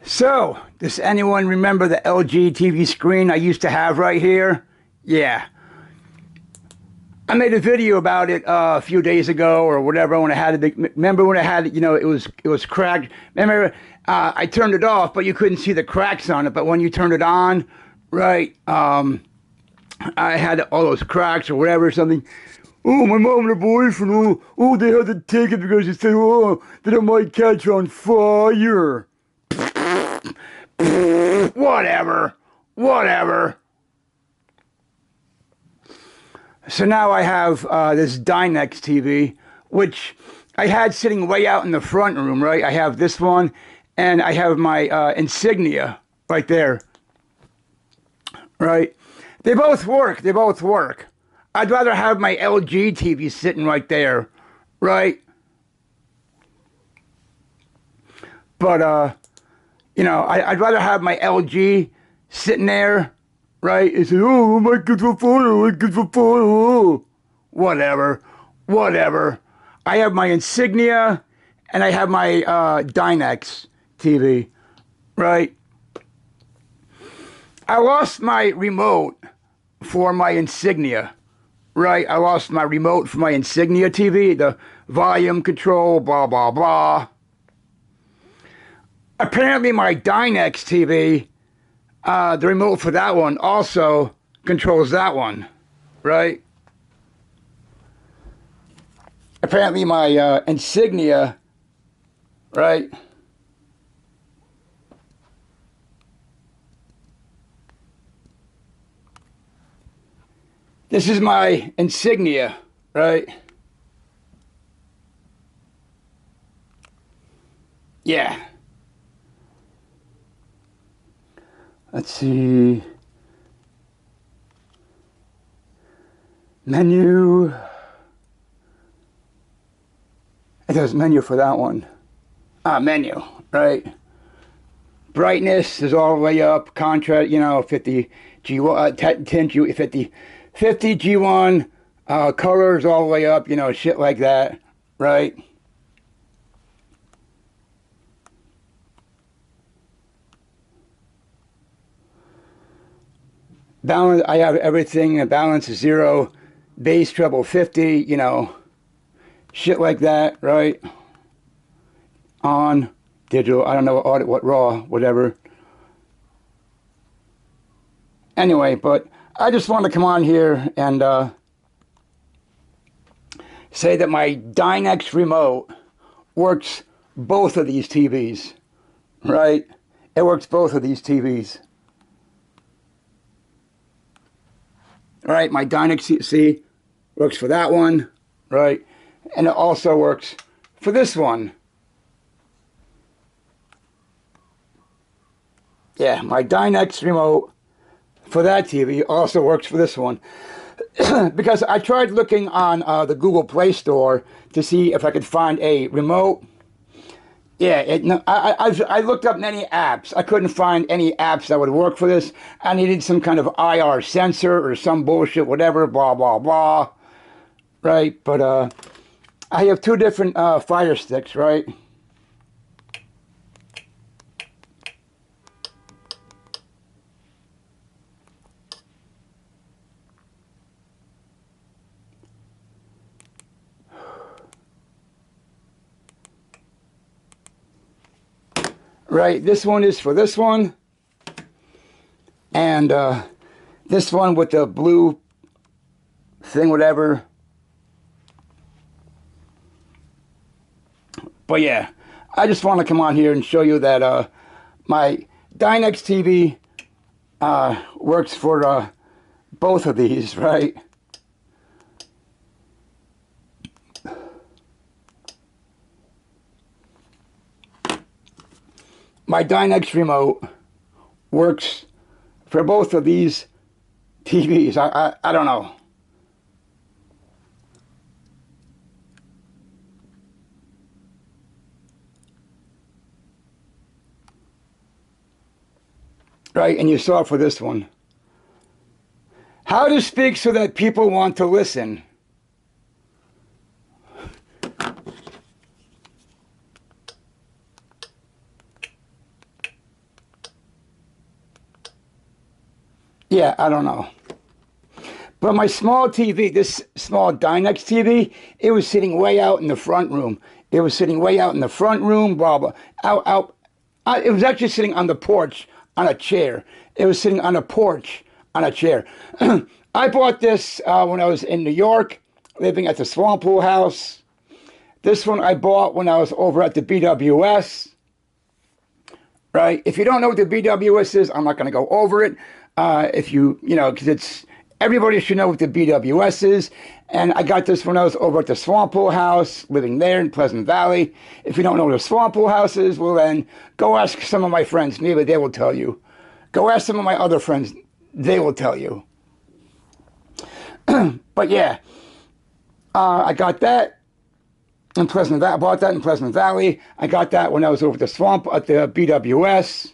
So, does anyone remember the LG TV screen I used to have right here? Yeah. I made a video about it a few days ago or whatever when I had it. Remember when I had it, it was cracked. Remember, I turned it off, but you couldn't see the cracks on it. But when you turned it on, right, I had all those cracks or whatever or something. Oh, my mom and her boyfriend, they had to take it because they said, that it might catch on fire. Whatever. So now I have this Didnt TV, which I had sitting way out in the front room, right? I have this one, and I have my Insignia right there, right? They both work. I'd rather have my LG TV sitting right there, right? But, I'd rather have my LG sitting there, right? It says, oh, my good for photo. Whatever. I have my Insignia, and I have my Didnt TV, right? I lost my remote for my Insignia, right? I lost my remote for my Insignia TV, the volume control, blah, blah, blah. Apparently my Didnt TV, the remote for that one also controls that one, right? Apparently my Insignia, right? This is my Insignia, right? Yeah. Let's see. Menu. It has menu for that one. Menu, right? Brightness is all the way up. Contrast, 50 G1, 10 G, 50 G1. Colors all the way up, shit like that, right? Balance, I have everything. Balance is 0. Bass treble 50, shit like that, right? On digital, I don't know what raw, whatever. Anyway, but I just want to come on here and say that my Didnt remote works both of these TVs, right? It works both of these TVs. Right, my Didnt C works for that one, right? And it also works for this one. Yeah, my Didnt remote for that TV also works for this one. Because I tried looking on the Google Play Store to see if I could find a remote. Yeah, I looked up many apps. I couldn't find any apps that would work for this. I needed some kind of IR sensor or some bullshit, whatever, blah, blah, blah. Right, but I have two different Fire Sticks, right? Right, this one is for this one, and this one with the blue thing, whatever. But yeah, I just want to come on here and show you that my Didnt TV works for both of these, right? My Didnt remote works for both of these TVs. I don't know. Right, and you saw it for this one. How to speak so that people want to listen. Yeah, I don't know. But my small TV, this small Dynex TV, it was sitting way out in the front room. It was sitting way out in the front room, blah, blah. It was actually sitting on the porch on a chair. It was sitting on a porch on a chair. I bought this when I was in New York, living at the Swamp Pool House. This one I bought when I was over at the BWS. Right? If you don't know what the BWS is, I'm not going to go over it. If you know, because it's, everybody should know what the BWS is. And I got this when I was over at the Swamp Pool House, living there in Pleasant Valley. If you don't know what a Swamp Pool House is, well then, go ask some of my friends. Maybe they will tell you. Go ask some of my other friends. They will tell you. But yeah, I got that in Pleasant Valley. I bought that in Pleasant Valley. I got that when I was over at the Swamp, at the BWS.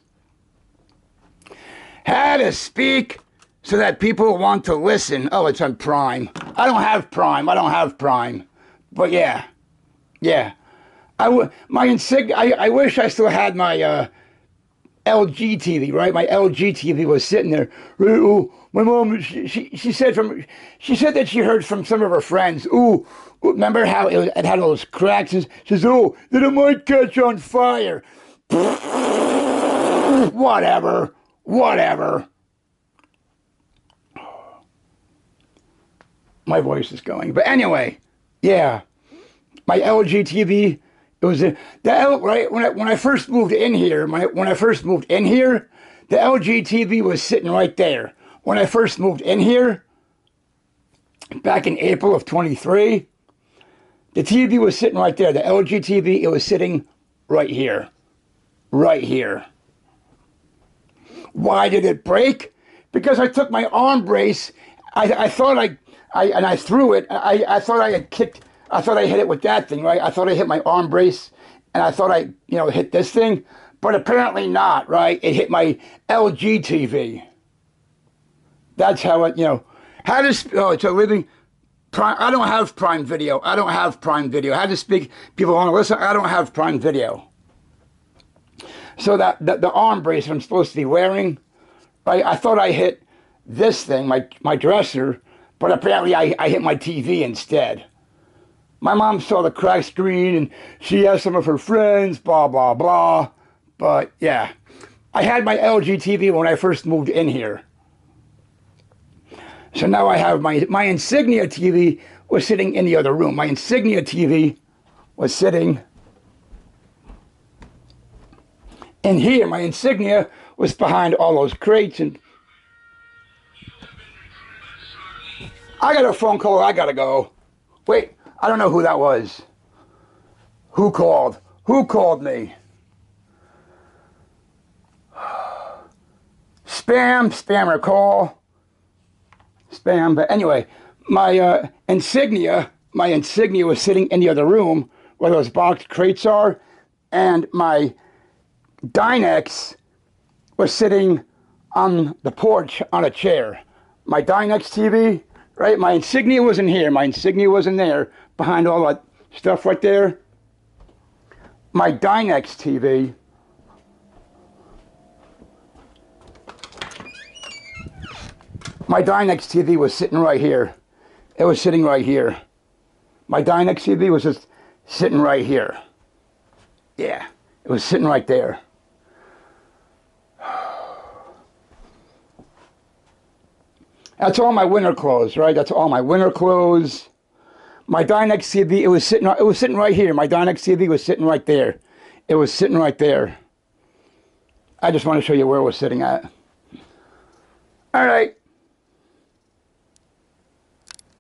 How to speak so that people want to listen. Oh, it's on Prime. I don't have Prime. I don't have Prime. But yeah. Yeah. I wish I still had my LG TV, right? My LG TV was sitting there. My mom, she said that she heard from some of her friends. Ooh, remember how it had all those cracks? And she says, oh, that it might catch on fire. Whatever. My voice is going. But anyway, yeah. My LG TV, it was right when I first moved in here. When I first moved in here, the LG TV was sitting right there. When I first moved in here, back in April of 23, the TV was sitting right there. The LG TV, it was sitting right here. Right here. Why did it break? Because I took my arm brace. I thought I threw it. I thought I had kicked. I thought I hit it with that thing, right? I thought I hit my arm brace, and I thought I, hit this thing, but apparently not, right? It hit my LG TV. That's how it, how does, it's a living, Prime, I don't have Prime Video. I don't have Prime Video. How to speak, people want to listen, I don't have Prime Video. So that the arm brace I'm supposed to be wearing, right? I thought I hit this thing, my dresser, but apparently I hit my TV instead. My mom saw the cracked screen and she asked some of her friends, blah, blah, blah. But yeah, I had my LG TV when I first moved in here. So now I have my Insignia TV was sitting in the other room. My Insignia TV was sitting in here. My Insignia was behind all those crates. And I got a phone call. I got to go. Wait, I don't know who that was. Who called? Who called me? Spammer call. Spam, but anyway, my Insignia was sitting in the other room where those boxed crates are, and my Dynex was sitting on the porch on a chair. My Dynex TV, right? My Insignia wasn't here. My Insignia wasn't there behind all that stuff right there. My Dynex TV was sitting right here. It was sitting right here. My Dynex TV was just sitting right here. Yeah, it was sitting right there. That's all my winter clothes, right? That's all my winter clothes. My Dynex TV, it was sitting right here. My Dynex TV was sitting right there. It was sitting right there. I just want to show you where it was sitting at. All right.